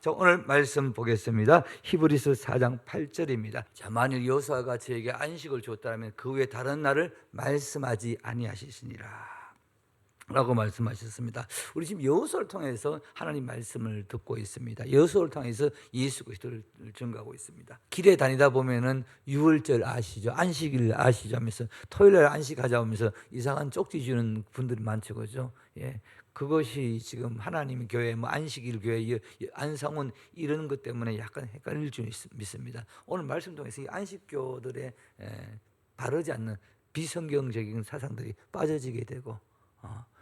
자, 오늘 말씀 보겠습니다. 히브리서 4장 8절입니다. 자, 만일 여호수아가 저에게 안식을 주었다면 그 외에 다른 날을 말씀하지 아니하시니라 라고 말씀하셨습니다. 우리 지금 여호수아를 통해서 하나님 말씀을 듣고 있습니다. 여호수아를 통해서 예수 그리스도를 증거하고 있습니다. 길에 다니다 보면은 유월절 아시죠? 안식일 아시죠? 하면서 토요일날 안식하자 하면서 이상한 쪽지 주는 분들이 많죠, 그죠? 예. 그것이 지금 하나님 교회, 뭐 안식일 교회, 안상원 이런 것 때문에 약간 헷갈릴 줄 믿습니다. 오늘 말씀 통해서 이 안식교들의 바르지 않는 비성경적인 사상들이 빠져지게 되고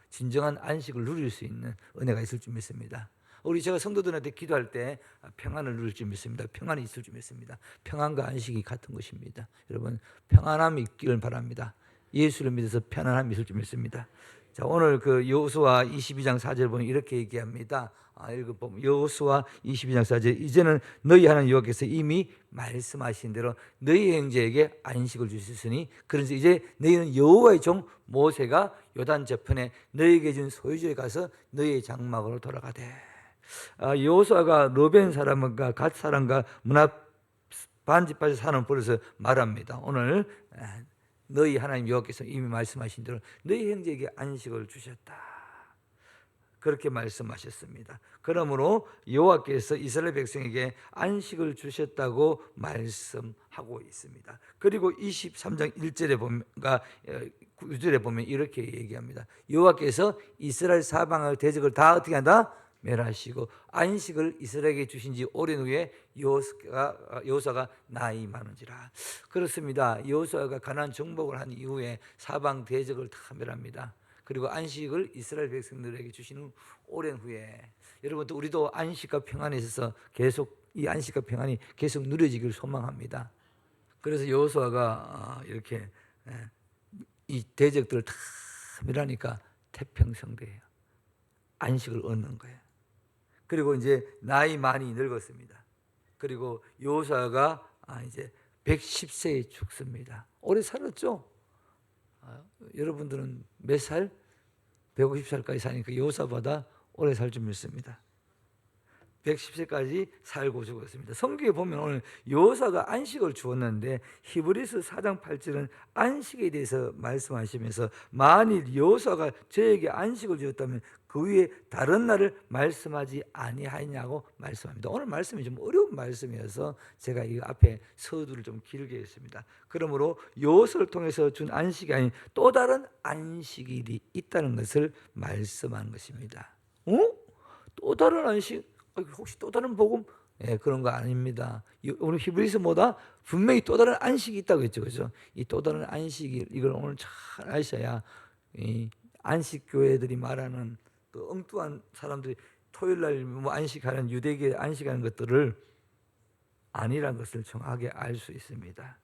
진정한 안식을 누릴 수 있는 은혜가 있을 줄 믿습니다. 우리 제가 성도들한테 기도할 때 평안을 누릴 줄 믿습니다. 평안이 있을 줄 믿습니다. 평안과 안식이 같은 것입니다. 여러분 평안함이 있기를 바랍니다. 예수를 믿어서 편안함이 있을 줄 믿습니다. 자, 오늘 그 여호수아 22장 4절 보면 이렇게 얘기합니다. 읽어보면 여호수아 22장 4절 이제는 너희 하나님 여호와께서 이미 말씀하신 대로 너희 형제에게 안식을 주셨으니 그래서 이제 너희는 여호와의 종 모세가 요단 저편에 너희에게 준 소유지에 가서 너희의 장막으로 돌아가되. 여호수아가 르벤 사람과 갓 사람과 문 앞 반집까지 사는 버려서 말합니다. 오늘 너희 하나님 여호와께서 이미 말씀하신 대로 너희 형제에게 안식을 주셨다. 그렇게 말씀하셨습니다. 그러므로 여호와께서 이스라엘 백성에게 안식을 주셨다고 말씀하고 있습니다. 그리고 23장 1절에 보면 9절에 보면 이렇게 얘기합니다. 여호와께서 이스라엘 사방의 대적을 다 어떻게 한다? 멸하시고 안식을 이스라엘에게 주신 지 오랜 후에 여호수아가 나이 많은지라. 그렇습니다. 여호수아가 가나안 정복을 한 이후에 사방 대적을 다 멸합니다. 그리고 안식을 이스라엘 백성들에게 주신 후 오랜 후에 여러분 또 우리도 안식과 평안에 있어서 계속 이 안식과 평안이 계속 누려지기를 소망합니다. 그래서 여호수아가 이렇게 이 대적들을 다 멸하니까 태평성대예요. 안식을 얻는 거예요. 그리고 이제 나이 많이 늙었습니다. 그리고 여호수아가 이제 110세에 죽습니다. 오래 살았죠? 여러분들은 몇 살? 150살까지 사니까 여호수아보다 오래 살 줄 믿습니다. 110세까지 살고 죽었습니다. 성경에 보면 오늘 여호수아가 안식을 주었는데 히브리서 4장 8절은 안식에 대해서 말씀하시면서 만일 여호수아가 저에게 안식을 주었다면 그 위에 다른 날을 말씀하지 아니하냐고 말씀합니다. 오늘 말씀이 좀 어려운 말씀이어서 제가 이 앞에 서두를 좀 길게 했습니다. 그러므로 여호수아를 통해서 준 안식이 아닌 또 다른 안식일이 있다는 것을 말씀하는 것입니다. 또 다른 안식? 혹시 또 다른 복음? 그런 거 아닙니다. 오늘 히브리서보다 분명히 또 다른 안식이 있다고 했죠, 그죠? 이 또 다른 안식일 이걸 오늘 잘 아셔야 이 안식 교회들이 말하는 그 엉뚱한 사람들이 토요일날 뭐 안식하는 유대계 안식하는 것들을 아니라는 것을 정확하게 알 수 있습니다.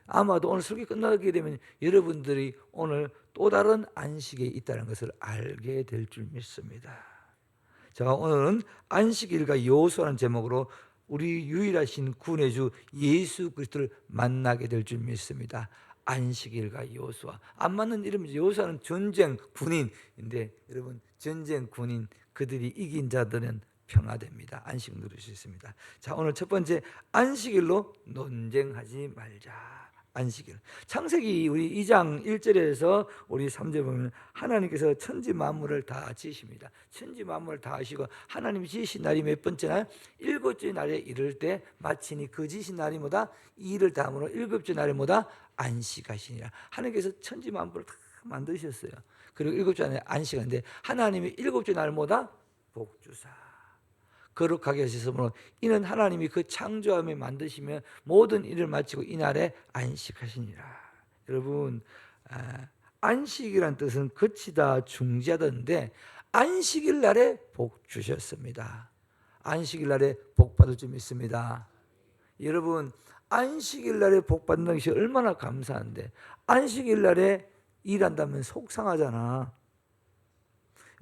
아마도 오늘 설교 끝나게 되면 여러분들이 오늘 또 다른 안식에 있다는 것을 알게 될 줄 믿습니다. 자, 오늘은 안식일과 여호수아라는 제목으로 우리 유일하신 구원의 주 예수 그리스도를 만나게 될 줄 믿습니다. 안식일과 여호수아. 안 맞는 이름이죠. 여호수아는 전쟁 군인인데 여러분 전쟁 군인 그들이 이긴 자들은 평화됩니다. 안식 누릴 수 있습니다. 자, 오늘 첫 번째 안식일로 논쟁하지 말자. 안식일. 창세기 우리 2장 1절에서 우리 3절 보면 하나님께서 천지 만물을 다 지으십니다. 천지 만물을 다 하시고 하나님이 지으신 날이 몇 번째 날? 일곱째 날에 이를 때 마치니 그 지으신 날이 뭐다? 일을 다음으로 일곱째 날에 뭐다? 안식하시니라. 하나님께서 천지 만물을 다 만드셨어요. 그리고 일곱째 날에 안식하는데 하나님이 일곱째 날 뭐다? 복주사. 거룩하게 하셨으므로 이는 하나님이 그 창조함에 만드시며 모든 일을 마치고 이날에 안식하시니라. 여러분 안식이란 뜻은 그치다 중지하던데 안식일 날에 복 주셨습니다. 안식일 날에 복 받을 줄 믿습니다. 여러분 안식일 날에 복 받는 것이 얼마나 감사한데 안식일 날에 일한다면 속상하잖아.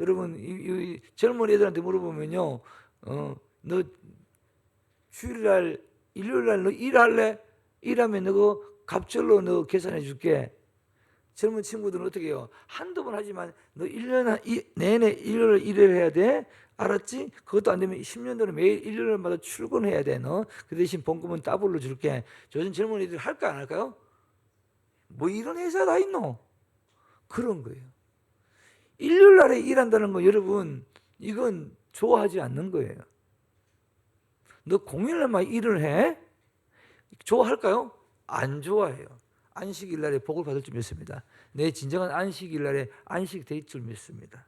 여러분 이 젊은 애들한테 물어보면요 너 주일날 일요일날 너 일할래? 일하면 너 갑절로 너 계산해 줄게. 젊은 친구들은 어떻게 해요? 한두 번 하지만 너 1년 내내 일요일 일을 해야 돼? 알았지? 그것도 안 되면 10년 전에 매일 일요일마다 출근해야 돼. 너 그 대신 봉급은 더블로 줄게. 요즘 젊은이들 할까 안 할까요? 뭐 이런 회사 다 있노? 그런 거예요. 일요일 날에 일한다는 거 여러분, 이건 좋아하지 않는 거예요. 너 공휴일날만 일을 해? 좋아할까요? 안 좋아해요. 안식일 날에 복을 받을 줄 믿습니다. 내 진정한 안식일 날에 안식 될 줄 믿습니다.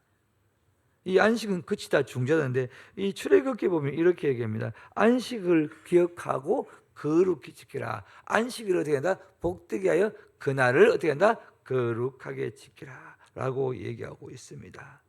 이 안식은 끝이다, 중자인데 이 출애굽기 보면 이렇게 얘기합니다. 안식을 기억하고 거룩히 지키라. 안식을 어떻게 한다? 복되게 하여 그날을 어떻게 한다? 거룩하게 지키라 라고 얘기하고 있습니다.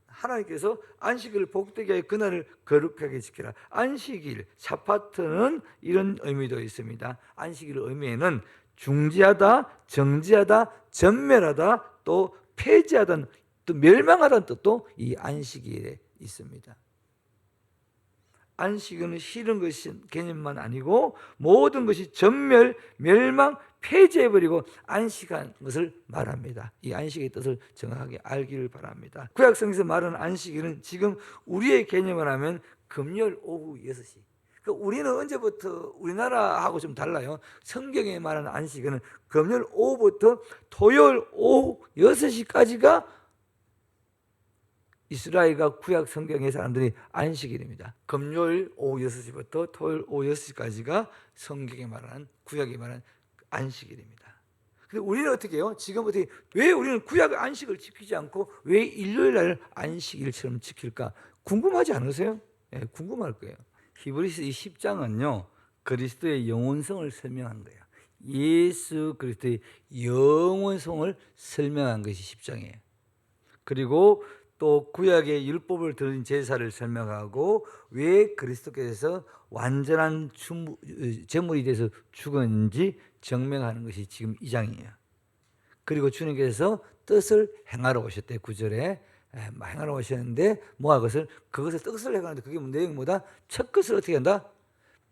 하나님께서 안식일을 복되게 하여 그날을 거룩하게 지키라. 안식일, 샤파트는 이런 의미도 있습니다. 안식일의 의미에는 중지하다, 정지하다, 전멸하다, 또 폐지하다, 또 멸망하다는 뜻도 이 안식일에 있습니다. 안식일은 싫은 것이 개념만 아니고 모든 것이 전멸, 멸망, 폐지해버리고 안식한 것을 말합니다. 이 안식의 뜻을 정확하게 알기를 바랍니다. 구약성에서 말하는 안식일은 지금 우리의 개념을 하면 금요일 오후 6시. 우리는 언제부터 우리나라하고 좀 달라요. 성경에 말하는 안식일은 금요일 오후부터 토요일 오후 6시까지가 이스라엘과 구약 성경의 사람들이 안식일입니다. 금요일 오후 6시부터 토요일 오후 6시까지가 성경에 말하는, 구약이 말하는 안식일입니다. 근데 우리는 어떻게 해요? 지금 어떻게, 왜 우리는 구약 안식을 지키지 않고 왜 일요일 날 안식일처럼 지킬까? 궁금하지 않으세요? 네, 궁금할 거예요. 히브리서 이 10장은요 그리스도의 영원성을 설명한 거예요. 예수 그리스도의 영원성을 설명한 것이 10장이에요. 그리고 또 구약의 율법을 들은 제사를 설명하고 왜 그리스도께서 완전한 제물이 돼서 죽었는지 증명하는 것이 지금 2장이에요. 그리고 주님께서 뜻을 행하러 오셨대. 9절에 행하러 오셨는데 그것을 뜻을 행하는데 그게 내용보다 첫 것을 어떻게 한다?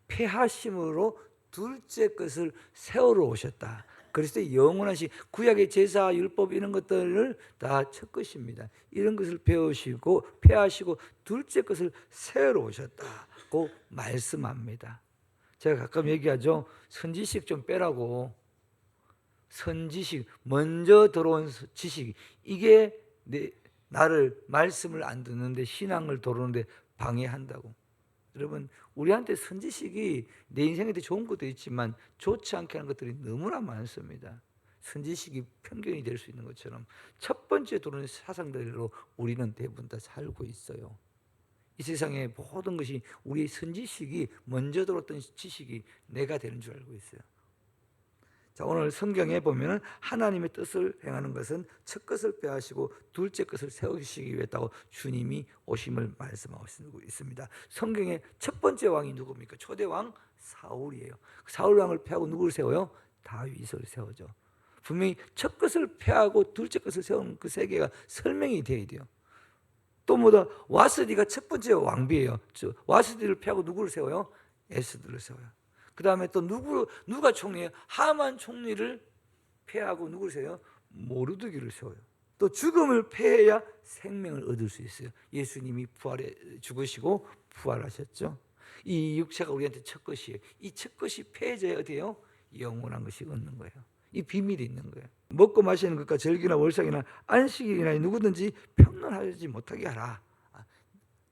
폐하심으로 둘째 것을 세우러 오셨다. 그리스도의 영원하신 구약의 제사, 율법 이런 것들을 다 첫 것입니다. 이런 것을 배우시고 폐하시고 둘째 것을 세우러 오셨다고 말씀합니다. 제가 가끔 얘기하죠. 선지식 좀 빼라고. 선지식, 먼저 들어온 지식, 이게 나를 말씀을 안 듣는데 신앙을 도르는데 방해한다고. 여러분, 우리한테 선지식이 내 인생에 좋은 것도 있지만 좋지 않게 하는 것들이 너무나 많습니다. 선지식이 편견이 될 수 있는 것처럼 첫 번째 들어오는 사상들로 우리는 대부분 다 살고 있어요. 이 세상의 모든 것이 우리의 선지식이 먼저 들어왔던 지식이 내가 되는 줄 알고 있어요. 자, 오늘 성경에 보면 하나님의 뜻을 행하는 것은 첫 것을 빼하시고 둘째 것을 세우시기 위해다고 주님이 오심을 말씀하고 있습니다. 성경의 첫 번째 왕이 누굽니까? 초대 왕 사울이에요. 사울 왕을 패하고 누구를 세워요? 다윗을 세우죠. 분명히 첫 것을 패하고 둘째 것을 세우는 그 세계가 설명이 돼야 돼요. 또 뭐다? 와스디가 첫 번째 왕비예요. 와스디를 패하고 누구를 세워요? 에스더를 세워요. 그 다음에 또 누가 총리예요? 하만 총리를 패하고 누구를 세워요? 모르드기를 세워요. 또 죽음을 패해야 생명을 얻을 수 있어요. 예수님이 죽으시고 부활하셨죠. 이 육체가 우리한테 첫 것이에요. 이 첫 것이 패해져야 어디에요? 영원한 것이 얻는 거예요. 이 비밀이 있는 거예요. 먹고 마시는 것과 절기나 월삭이나 안식일이나 누구든지 평론하지 못하게 하라.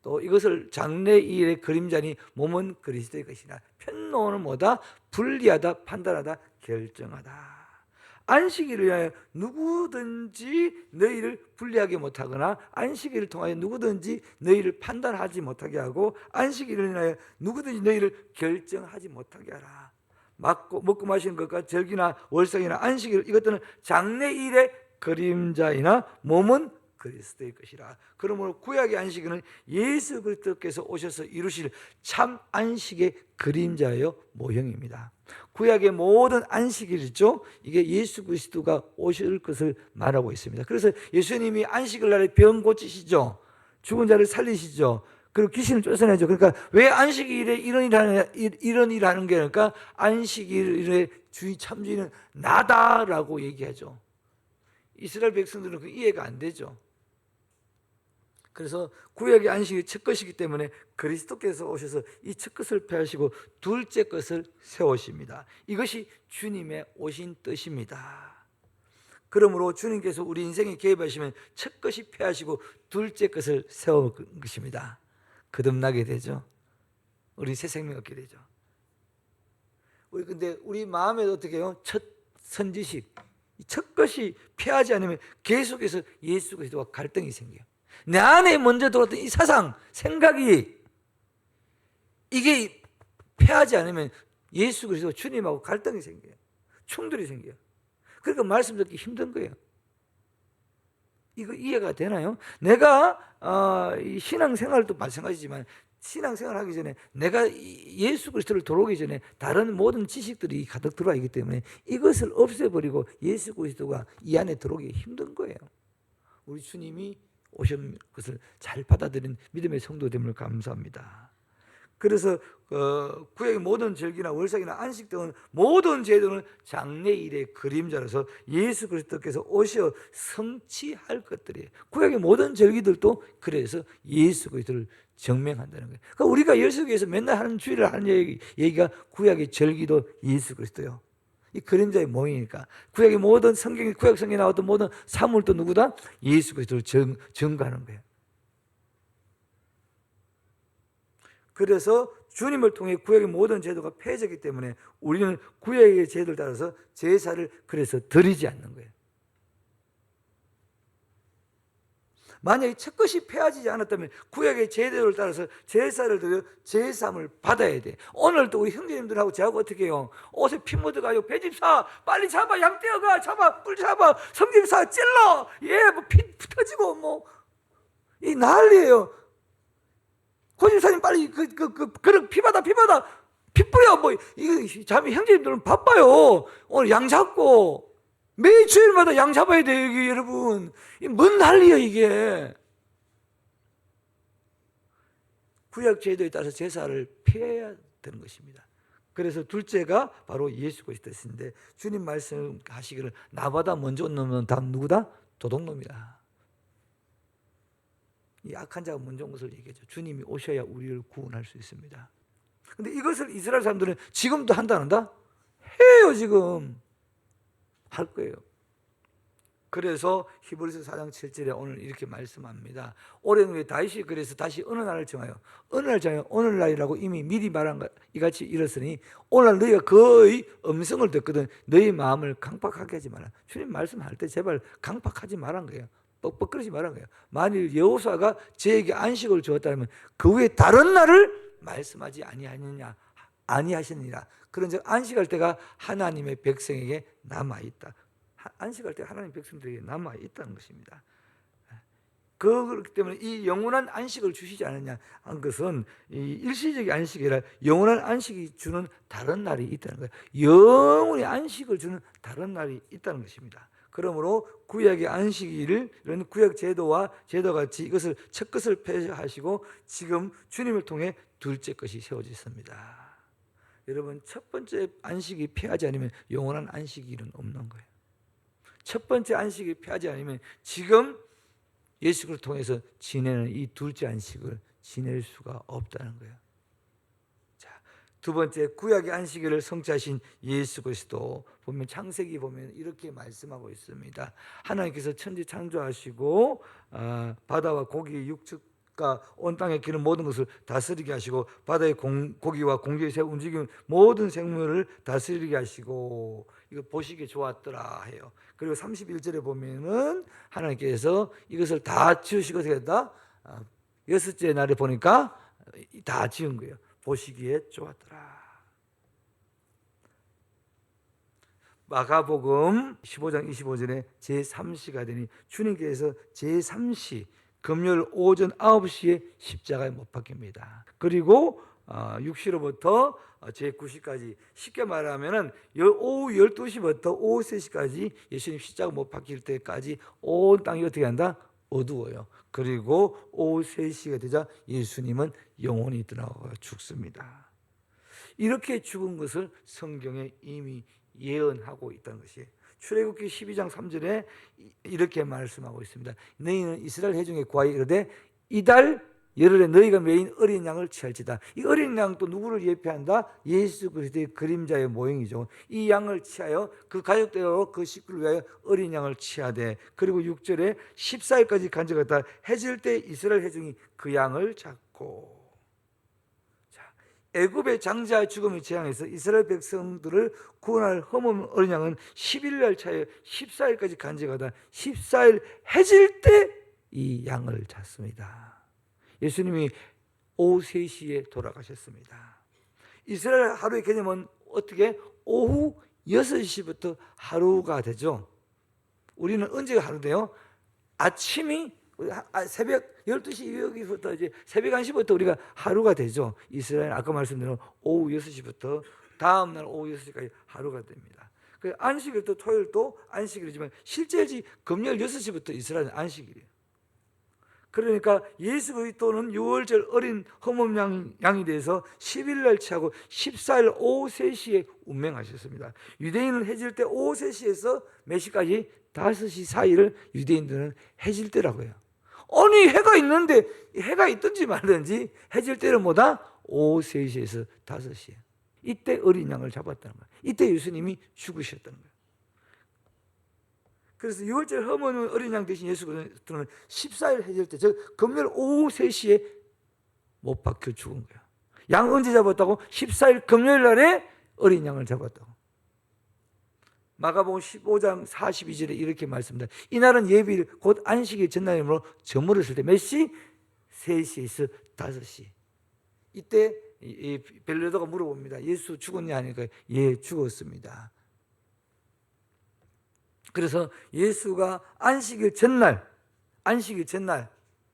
또 이것을 장래일의 그림자니 몸은 그리스도의 것이라. 편노는 뭐다? 분리하다, 판단하다, 결정하다. 안식일을 위하여 누구든지 너희를 분리하게 못하거나 안식일을 통하여 누구든지 너희를 판단하지 못하게 하고 안식일을 위하여 누구든지 너희를 결정하지 못하게 하라. 먹고 마시는 것과 절기나 월삭이나 안식일, 이것들은 장래일의 그림자이나 몸은 그리스도의 것이라. 그러므로 구약의 안식일은 예수 그리스도께서 오셔서 이루실 참 안식의 그림자요 모형입니다. 구약의 모든 안식일이죠. 이게 예수 그리스도가 오실 것을 말하고 있습니다. 그래서 예수님이 안식일 날에 병 고치시죠. 죽은 자를 살리시죠. 그리고 귀신을 쫓아내죠. 그러니까 왜 안식일에 이런 일 하는 게 그러니까 안식일의 참주인은 나다라고 얘기하죠. 이스라엘 백성들은 그 이해가 안 되죠. 그래서 구약의 안식이 첫 것이기 때문에 그리스도께서 오셔서 이 첫 것을 폐하시고 둘째 것을 세우십니다. 이것이 주님의 오신 뜻입니다. 그러므로 주님께서 우리 인생에 개입하시면 첫 것이 폐하시고 둘째 것을 세우는 것입니다. 거듭나게 되죠. 우리 새 생명 얻게 되죠. 근데 우리 마음에 어떻게 해요? 첫 선지식, 첫 것이 폐하지 않으면 계속해서 예수 그리스도와 갈등이 생겨요. 내 안에 먼저 들어왔던 이 사상, 생각이 이게 폐하지 않으면 예수 그리스도 주님하고 갈등이 생겨요. 충돌이 생겨요. 그러니까 말씀 듣기 힘든 거예요. 이거 이해가 되나요? 내가 이 신앙생활도 마찬가지지만 신앙생활 하기 전에 내가 예수 그리스도를 들어오기 전에 다른 모든 지식들이 가득 들어와 있기 때문에 이것을 없애버리고 예수 그리스도가 이 안에 들어오기 힘든 거예요. 우리 주님이 오신 것을 잘 받아들인 믿음의 성도됨을 감사합니다. 그래서 구약의 모든 절기나 월삭이나 안식 등은 모든 제도는 장래일의 그림자라서 예수 그리스도께서 오셔 성취할 것들이에요. 구약의 모든 절기들도 그래서 예수 그리스도를 증명한다는 거예요. 그러니까 우리가 열수교에서 맨날 하는 주일을 하는 얘기가 구약의 절기도 예수 그리스도요. 이 그림자의 모형이니까 구약의 모든 성경이 구약 성경에 나왔던 모든 사물도 누구다? 예수 그리스도를 증거하는 거예요. 그래서 주님을 통해 구약의 모든 제도가 폐해졌기 때문에 우리는 구약의 제도를 따라서 제사를 그래서 드리지 않는 거예요. 만약에 첫 것이 폐하지 않았다면 구약의 제도를 따라서 제사를 드려 제사함을 받아야 돼. 오늘도 우리 형제님들하고 저하고 어떻게 해요? 옷에 피 묻어가지고 배집사 빨리 잡아, 양 떼어가, 잡아, 뿔 잡아, 섬김사 찔러, 뭐 피 터지고 뭐 이 난리예요. 고집사님 빨리 그런 피 받아 피 뿌려. 뭐 이거 자매 형제님들은 바빠요. 오늘 양 잡고 매일 주일마다 양 잡아야 돼요. 여기 여러분 뭔 난리야 이게. 구약 제도에 따라서 제사를 피해야 되는 것입니다. 그래서 둘째가 바로 예수 그리스도인데 주님 말씀하시기를 나보다 먼저 온 놈은 다 누구다? 도둑놈이다. 이 악한 자가 먼저 온 것을 얘기하죠. 주님이 오셔야 우리를 구원할 수 있습니다. 근데 이것을 이스라엘 사람들은 지금도 한다 안 한다? 해요. 지금 할 거예요. 그래서 히브리서 4장 7절에 오늘 이렇게 말씀합니다. 올해는 왜 다윗이 그래서 다시 어느 날을 정하여 어느 날 정하여 오늘날이라고 이미 미리 말한 것 이같이 이렇으니 오늘날 너희가 거의 음성을 듣거든 너희 마음을 강팍하게 하지 마라. 주님 말씀할 때 제발 강팍하지 말란 거예요. 뻑뻑거리지 말란 거예요. 만일 여호수아가 저에게 안식을 주었다면 그 후에 다른 날을 말씀하지 아니하시느니라. 그런즉 안식할 때가 하나님의 백성에게 남아있다. 안식할 때 하나님 백성들에게 남아있다는 것입니다. 그렇기 때문에 이 영원한 안식을 주시지 않느냐 한 것은 이 일시적인 안식이 아니라 영원한 안식이 주는 다른 날이 있다는 거예요. 영원히 안식을 주는 다른 날이 있다는 것입니다. 그러므로 구약의 안식일을 이런 구약 제도와 제도같이 이것을 첫 것을 폐하시고 지금 주님을 통해 둘째 것이 세워졌습니다. 여러분 첫 번째 안식이 폐하지 않으면 영원한 안식일은 없는 거예요. 첫 번째 안식이 폐하지 않으면 지금 예수 그리스도를 통해서 지내는 이 둘째 안식을 지낼 수가 없다는 거예요. 자, 두 번째 구약의 안식일을 성취하신 예수 그리스도 보면 창세기 보면 이렇게 말씀하고 있습니다. 하나님께서 천지 창조하시고 바다와 고기 육축과 온 땅에 기는 모든 것을 다스리게 하시고 바다의 고기와 공중의 새 움직이는 모든 생물을 다스리게 하시고 이거 보시기에 좋았더라 해요. 그리고 31절에 보면은 하나님께서 이것을 다 지으시고 어떻게 했다? 여섯째 날에 보니까 다 지은 거예요. 보시기에 좋았더라. 마가복음 15장 25절에 제3시가 되니 주님께서 제3시 금요일 오전 9시에 십자가에 못 박힙니다. 그리고 6시로부터 제9시까지 쉽게 말하면 오후 12시부터 오후 3시까지 예수님 십자가 못 박힐 때까지 온 땅이 어떻게 한다? 어두워요. 그리고 오후 3시가 되자 예수님은 영혼이 떠나고 죽습니다. 이렇게 죽은 것을 성경에 이미 예언하고 있다는 것이에요. 출애굽기 12장 3절에 이렇게 말씀하고 있습니다. 너희는 이스라엘 회중에 구하여 이르되 이달 열흘에 너희가 메인 어린 양을 취할지다. 이 어린 양 또 누구를 예표한다? 예수 그리스도의 그림자의 모형이죠. 이 양을 취하여 그 가족대로 그 식구를 위하여 어린 양을 취하되, 그리고 6절에 14일까지 간직하다. 해질 때 이스라엘 회중이 그 양을 잡고, 애굽의 장자의 죽음을 재앙해서 이스라엘 백성들을 구원할 흠없는 어린 양은 11일 차에 14일까지 간직하다 14일 해질 때 이 양을 잡습니다. 예수님이 오후 3시에 돌아가셨습니다. 이스라엘 하루의 개념은 어떻게? 오후 6시부터 하루가 되죠. 우리는 언제가 하루 돼요? 아침이 새벽 12시 여기부터 이제 새벽 1시부터 우리가 하루가 되죠. 이스라엘 아까 말씀드린 오후 6시부터 다음 날 오후 6시까지 하루가 됩니다. 그 안식일도 토요일도 안식일이지만 실제지 금요일 6시부터 이스라엘은 안식일이에요. 그러니까 예수 그리스도는 6월절 어린 흠없는 양이 돼서 10일날 취하고 14일 오후 3시에 운명하셨습니다. 유대인은 해질 때 오후 3시에서 몇 시까지? 5시 사이를 유대인들은 해질 때라고 해요. 아니 해가 있는데, 해가 있든지 말든지 해질 때는 뭐다? 오후 3시에서 5시에. 이때 어린 양을 잡았다는 거예요. 이때 예수님이 죽으셨다는 거예요. 그래서 6월절 흠없는 어린 양 대신 예수 그리스도는 14일 해질 때, 즉 금요일 오후 3시에 못 박혀 죽은 거예요. 양 언제 잡았다고? 14일 금요일 날에 어린 양을 잡았다고. 마가복음 15장 42절에 이렇게 말씀합니다. 이날은 예비일 곧 안식일 전날이므로 저물었을 때 몇 시? 3시에서 5시. 이때 벨레도가 물어봅니다. 예수 죽었냐 하니까 예, 죽었습니다. 그래서 예수가 안식일 전날,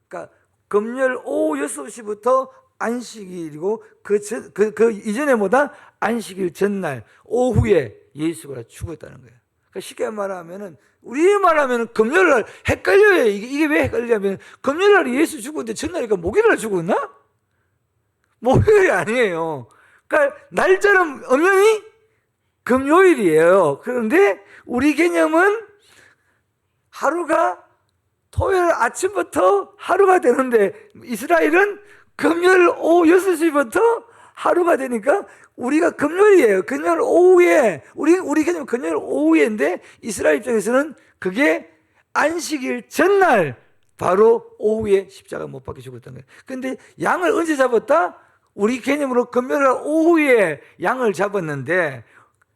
그러니까 금요일 오후 6시부터 안식일이고 그 이전에 뭐다? 안식일 전날 오후에 예수가 죽었다는 거예요. 그러니까 쉽게 말하면은, 우리 말하면은 금요일 날 헷갈려요. 이게 왜 헷갈리냐면, 금요일 날이 예수 죽었는데 전날이니까 목요일 날 죽었나? 목요일이 아니에요. 그러니까 날짜는 엄연히 금요일이에요. 그런데 우리 개념은 하루가 토요일 아침부터 하루가 되는데, 이스라엘은 금요일 오후 6시부터 하루가 되니까 우리가 금요일이에요. 금요일 오후에, 우리 개념은 금요일 오후인데 이스라엘 입장에서는 그게 안식일 전날 바로 오후에 십자가 못 박혀 죽었던 거예요. 근데 양을 언제 잡았다? 우리 개념으로 금요일 오후에 양을 잡았는데,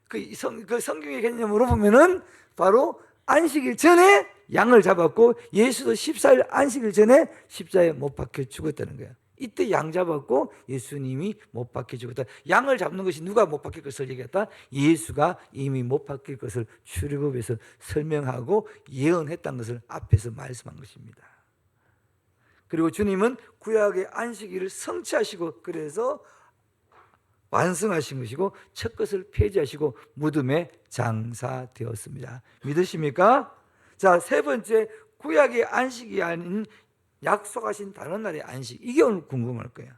그 성경의 개념으로 보면은 바로 안식일 전에 양을 잡았고, 예수도 14일 안식일 전에 십자가에 못 박혀 죽었다는 거예요. 이때 양 잡았고 예수님이 못 박혀 죽었다. 양을 잡는 것이 누가 못 박힐 것을 얘기했다? 예수가 이미 못 박힐 것을 출애굽에서 설명하고 예언했다는 것을 앞에서 말씀한 것입니다. 그리고 주님은 구약의 안식일을 성취하시고, 그래서 완성하신 것이고 첫 것을 폐지하시고 무덤에 장사되었습니다. 믿으십니까? 자, 세 번째, 구약의 안식이 아닌 약속하신 다른 날의 안식. 이게 오늘 궁금할 거예요.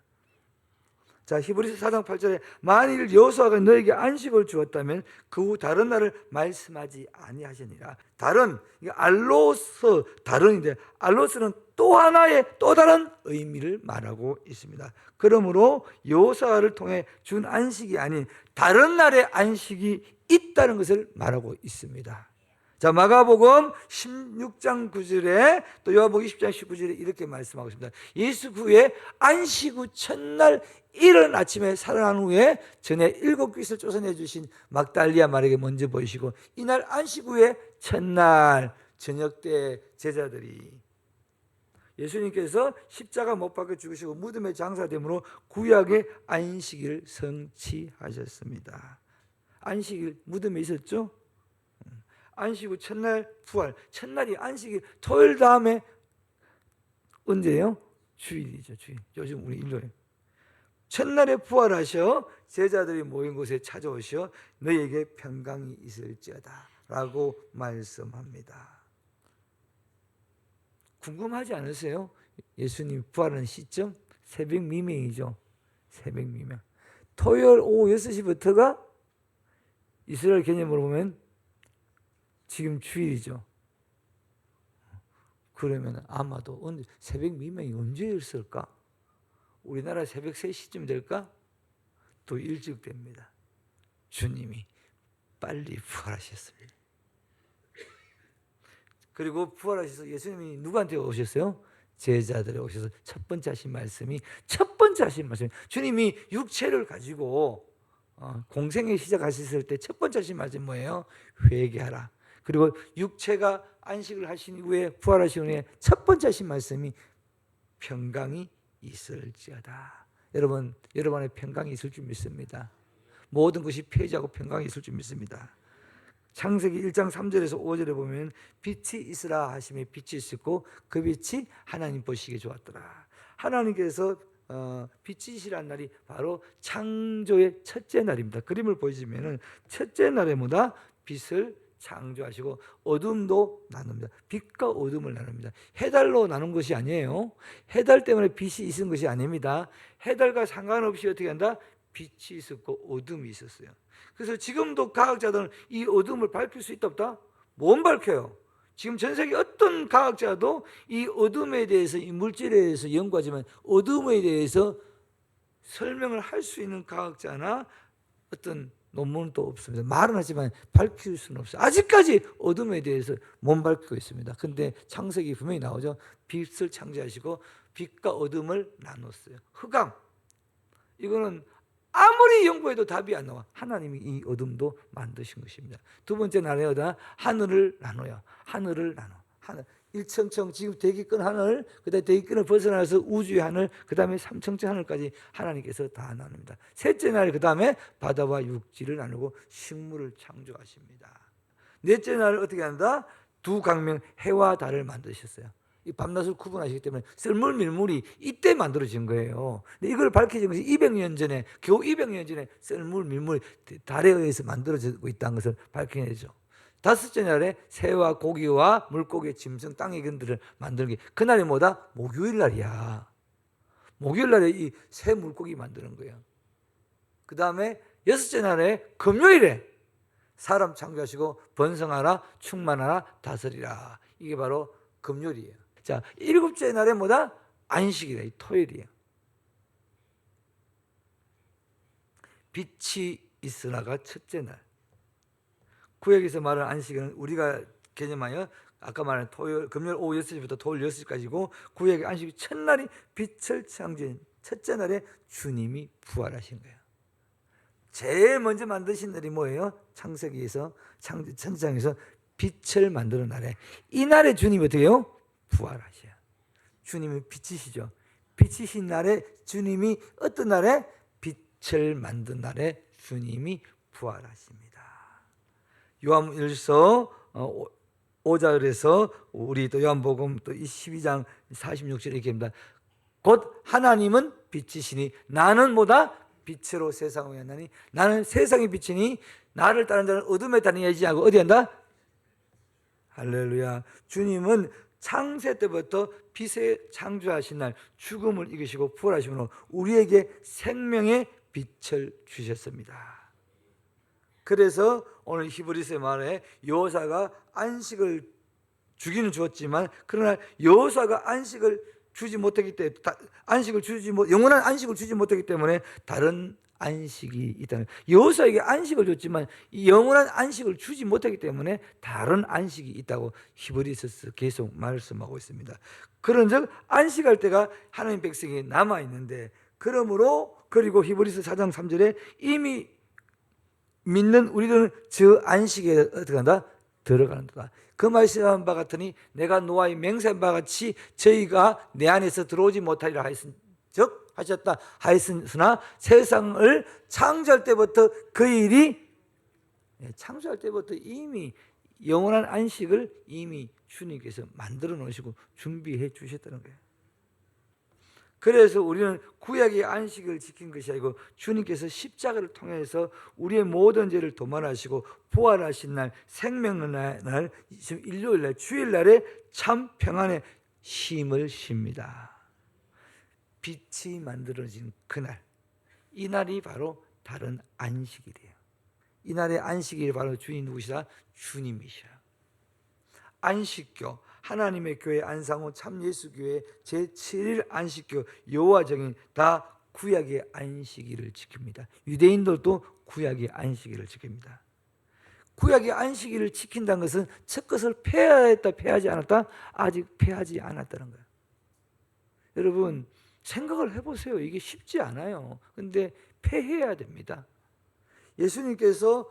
자, 히브리서 4장 8절에 만일 여호수아가 너에게 안식을 주었다면 그 후 다른 날을 말씀하지 아니하시니라. 다른, 알로스, 다른인데 알로스는 또 하나의 또 다른 의미를 말하고 있습니다. 그러므로 여호수아를 통해 준 안식이 아닌 다른 날의 안식이 있다는 것을 말하고 있습니다. 자, 마가복음 16장 9절에 또 요한복음 20장 19절에 이렇게 말씀하고 있습니다. 예수 후에 안식 후 첫날 이른 아침에 살아난 후에 전에 7귀신을 쫓아내 주신 막달리아 마리아에게 먼저 보이시고, 이날 안식 후에 첫날 저녁 때 제자들이, 예수님께서 십자가 못 박혀 죽으시고 무덤에 장사됨으로 구약의 안식일을 성취하셨습니다. 안식일 무덤에 있었죠? 안식 후 첫날 부활. 첫날이 안식일, 토요일 다음에 언제예요? 주일이죠. 주일. 요즘 우리 일요일. 첫날에 부활하셔 제자들이 모인 곳에 찾아오셔 너에게 평강이 있을지어다 라고 말씀합니다. 궁금하지 않으세요? 예수님 부활하는 시점? 새벽 미명이죠. 새벽 미명. 토요일 오후 6시부터가 이스라엘 개념으로 보면 지금 주일이죠. 그러면 아마도 새벽 미명이 언제였을까? 우리나라 새벽 3시쯤 될까? 또 일찍 됩니다. 주님이 빨리 부활하셨어요. 그리고 부활하셔서 예수님이 누구한테 오셨어요? 제자들에 오셔서 첫 번째 하신 말씀이 주님이 육체를 가지고 공생에 시작하셨을 때 첫 번째 하신 말씀이 뭐예요? 회개하라. 그리고 육체가 안식을 하신 이후에 부활하신 후에 첫 번째 하신 말씀이 평강이 있을지어다. 여러분 안에 평강이 있을 줄 믿습니다. 모든 것이 폐지하고 평강이 있을 줄 믿습니다. 창세기 1장 3절에서 5절에 보면 빛이 있으라 하심에 빛이 있었고 그 빛이 하나님 보시기에 좋았더라. 하나님께서 빛이시란 날이 바로 창조의 첫째 날입니다. 그림을 보시면 첫째 날에 뭐다? 빛을 창조하시고 어둠도 나눕니다. 빛과 어둠을 나눕니다. 해달로 나눈 것이 아니에요. 해달 때문에 빛이 있은 것이 아닙니다. 해달과 상관없이 어떻게 한다? 빛이 있었고 어둠이 있었어요. 그래서 지금도 과학자들은 이 어둠을 밝힐 수 있다 없다? 못 밝혀요. 지금 전 세계 어떤 과학자도 이 어둠에 대해서, 이 물질에 대해서 연구하지만 어둠에 대해서 설명을 할 수 있는 과학자나 어떤 논문은 또 없습니다. 말은 하지만 밝힐 수는 없어요. 아직까지 어둠에 대해서 못 밝히고 있습니다. 근데 창세기 분명히 나오죠. 빛을 창조하시고 빛과 어둠을 나눴어요. 흑암. 이거는 아무리 연구해도 답이 안 나와. 하나님이 이 어둠도 만드신 것입니다. 두 번째 나누어다 하늘을 나눠요. 하늘을 나눠. 하늘. 1천층 지금 대기권 하늘, 그다음에 대기권을 벗어나서 우주의 하늘, 그다음에 3천층 하늘까지 하나님께서 다 나눕니다. 셋째 날 그다음에 바다와 육지를 나누고 식물을 창조하십니다. 넷째 날 어떻게 한다? 두 강명 해와 달을 만드셨어요. 이 밤낮을 구분하시기 때문에 썰물 밀물이 이때 만들어진 거예요. 근데 이걸 밝혀진 것이 200년 전에, 겨우 200년 전에 썰물 밀물 달에 의해서 만들어지고 있다는 것을 밝혀내죠. 다섯째 날에 새와 고기와 물고기, 짐승, 땅의 근들을 만드는 게 그날이 뭐다? 목요일 날이야. 목요일 날에 이 새 물고기 만드는 거예요. 그 다음에 여섯째 날에 금요일에 사람 창조하시고 번성하라, 충만하라, 다스리라. 이게 바로 금요일이에요. 자, 일곱째 날에 뭐다? 안식이다. 이 토요일이에요. 빛이 있으라가 첫째 날. 구약에서 말하는 안식은 우리가 개념하여 아까 말한 토요일, 금요일 오후 6시부터 토요일 6시까지고 구약의 안식이 첫날이 빛을 창조한 첫째 날에 주님이 부활하신 거예요. 제일 먼저 만드신 날이 뭐예요? 창세기에서 천지장에서 빛을 만드는 날에 이 날에 주님이 어떻게 해요? 부활하셔요. 주님이 빛이시죠. 빛이신 날에 주님이 어떤 날에? 빛을 만든 날에 주님이 부활하십니다. 요한일서 5절에서 우리 또 요한복음 또 12장 46절에 이렇게 합니다. 곧 하나님은 빛이시니 나는 뭐다? 빛으로 세상을 위하나니 나는 세상의 빛이니 나를 따르는 자는 어둠에 다니지 않고 어디 한다? 할렐루야. 주님은 창세 때부터 빛에 창조하신 날 죽음을 이기시고 부활하심으로 우리에게 생명의 빛을 주셨습니다. 그래서 오늘 히브리서의 말에 여호사가 안식을 주기는 주었지만 그러나 여호사가 안식을 주지 못했기 때문에 영원한 안식을 주지 못했기 때문에 다른 안식이 있다는 거예요. 여호사에게 안식을 줬지만 이 영원한 안식을 주지 못했기 때문에 다른 안식이 있다고 히브리서에서 계속 말씀하고 있습니다. 그런즉 안식할 때가 하나님 백성이 남아 있는데 그러므로 그리고 히브리서 4장 3절에 이미 믿는 우리들은 저 안식에 어떻게 한다? 들어가는다. 그 말씀한 바 같으니 내가 노아의 맹세한 바 같이 저희가 내 안에서 들어오지 못하리라 하셨다 하였으나 세상을 창조할 때부터 그 일이 창조할 때부터 이미 영원한 안식을 이미 주님께서 만들어 놓으시고 준비해 주셨다는 거예요. 그래서 우리는 구약의 안식을 지킨 것이 아니고 주님께서 십자가를 통해서 우리의 모든 죄를 도말하시고 부활하신 날, 생명의 날, 일요일 날, 주일 날에 참 평안의 힘을 쉽니다. 빛이 만들어진 그날, 이 날이 바로 다른 안식일이에요. 이 날의 안식일이 바로 주인 누구시다? 주님이셔. 안식교, 하나님의 교회 안상호 참예수교회 제7일 안식교 여호와정인 다 구약의 안식일을 지킵니다. 유대인들도 구약의 안식일을 지킵니다. 구약의 안식일을 지킨다는 것은 첫 것을 폐하였다 폐하지 않았다? 아직 폐하지 않았다는 거예요. 여러분 생각을 해보세요. 이게 쉽지 않아요. 근데 폐해야 됩니다. 예수님께서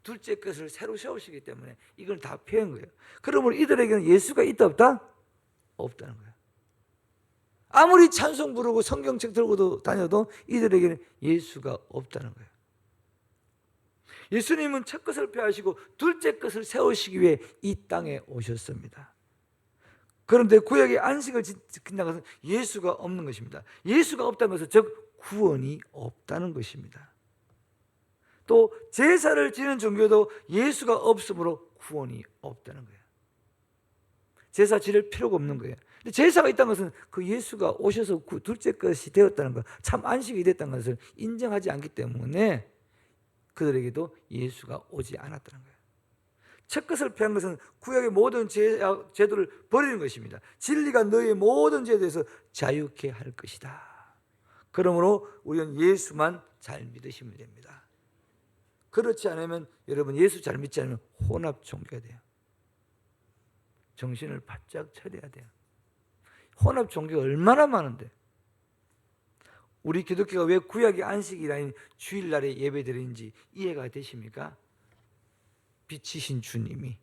둘째 것을 새로 세우시기 때문에 이걸 다 폐한 거예요. 그러므로 이들에게는 예수가 있다 없다? 없다는 거예요. 아무리 찬송 부르고 성경책 들고 다녀도 이들에게는 예수가 없다는 거예요. 예수님은 첫 것을 폐하시고 둘째 것을 세우시기 위해 이 땅에 오셨습니다. 그런데 구약의 안식을 지킨다는 것은 예수가 없는 것입니다. 예수가 없다는 것은 즉 구원이 없다는 것입니다. 또 제사를 지는 종교도 예수가 없으므로 구원이 없다는 거예요. 제사 지낼 필요가 없는 거예요. 근데 제사가 있다는 것은 그 예수가 오셔서 둘째 것이 되었다는 것, 참 안식이 됐다는 것을 인정하지 않기 때문에 그들에게도 예수가 오지 않았다는 거예요. 첫 것을 폐한 것은 구약의 모든 제도를 버리는 것입니다. 진리가 너의 모든 죄에서 자유케 할 것이다. 그러므로 우리는 예수만 잘 믿으시면 됩니다. 그렇지 않으면 여러분 예수 잘 믿지 않으면 혼합 종교가 돼요. 정신을 바짝 차려야 돼요. 혼합 종교가 얼마나 많은데 우리 기독교가 왜 구약의 안식일 아닌 주일날에 예배드리는지 이해가 되십니까? 빛이신 주님이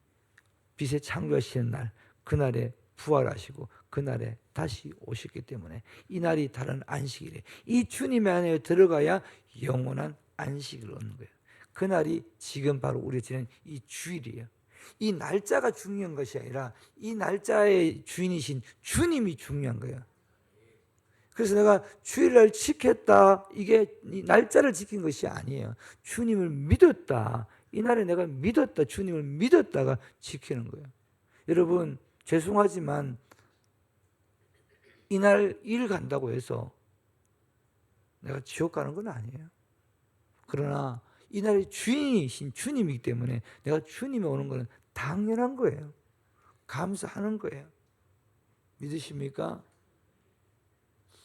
빛의 창조하시는 날 그날에 부활하시고 그날에 다시 오셨기 때문에 이 날이 다른 안식일이에요. 이 주님 안에 들어가야 영원한 안식을 얻는 거예요. 그날이 지금 바로 우리 지낸 이 주일이에요. 이 날짜가 중요한 것이 아니라 이 날짜의 주인이신 주님이 중요한 거예요. 그래서 내가 주일날 지켰다 이게 이 날짜를 지킨 것이 아니에요. 주님을 믿었다. 이날에 내가 믿었다. 주님을 믿었다가 지키는 거예요. 여러분 죄송하지만 이날 일 간다고 해서 내가 지옥 가는 건 아니에요. 그러나 이날의 주인이신 주님이기 때문에 내가 주님이 오는 것은 당연한 거예요. 감사하는 거예요. 믿으십니까?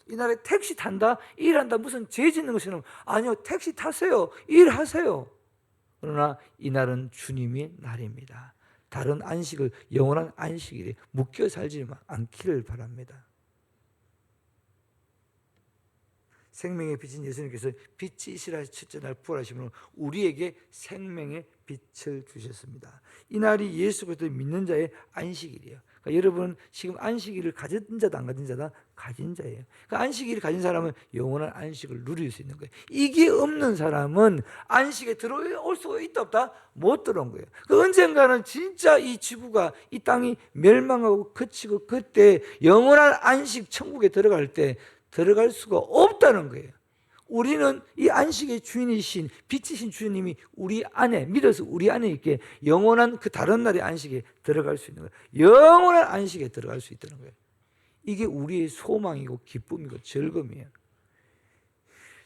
이날에 택시 탄다? 일한다? 무슨 죄 짓는 것처럼 아니요. 택시 타세요. 일하세요. 그러나 이날은 주님의 날입니다. 다른 안식을 영원한 안식일에 묶여 살지 않기를 바랍니다. 생명의 빛인 예수님께서 빛이시라 첫째 날 부활하심으로 우리에게 생명의 빛을 주셨습니다. 이날이 예수 그리스도를 믿는 자의 안식일이에요. 그러니까 여러분 지금 안식일을 가진 자다 안 가진 자다? 가진 자예요. 그러니까 안식일을 가진 사람은 영원한 안식을 누릴 수 있는 거예요. 이게 없는 사람은 안식에 들어올 수가 있다 없다? 못 들어온 거예요. 그 언젠가는 진짜 이 지구가 이 땅이 멸망하고 그치고 그때 영원한 안식 천국에 들어갈 때 들어갈 수가 없다는 거예요. 우리는 이 안식의 주인이신 빛이신 주님이 우리 안에 믿어서 우리 안에 있게 영원한 그 다른 날의 안식에 들어갈 수 있는 거예요. 영원한 안식에 들어갈 수 있다는 거예요. 이게 우리의 소망이고 기쁨이고 즐거움이에요.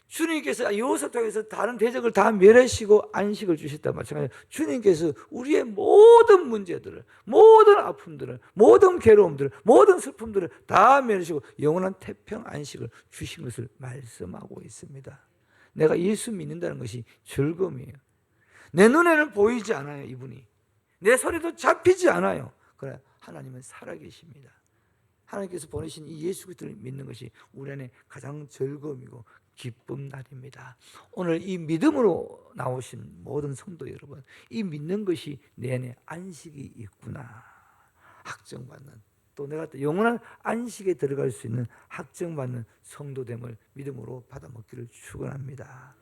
주님께서 여호수아 통해서 다른 대적을 다 멸하시고 안식을 주셨다 마찬가지로 주님께서 우리의 모든 문제들을 모든 아픔들을 모든 괴로움들을 모든 슬픔들을 다 멸하시고 영원한 태평 안식을 주신 것을 말씀하고 있습니다. 내가 예수 믿는다는 것이 즐거움이에요. 내 눈에는 보이지 않아요. 이분이 내 손에도 잡히지 않아요. 그러나 하나님은 살아계십니다. 하나님께서 보내신 이 예수 그리스도를 믿는 것이 우리 안에 가장 즐거움이고 기쁨 날입니다. 오늘 이 믿음으로 나오신 모든 성도 여러분, 이 믿는 것이 내 안에 안식이 있구나 확정받는, 또 내가 또 영원한 안식에 들어갈 수 있는 확정받는 성도됨을 믿음으로 받아먹기를 축원합니다.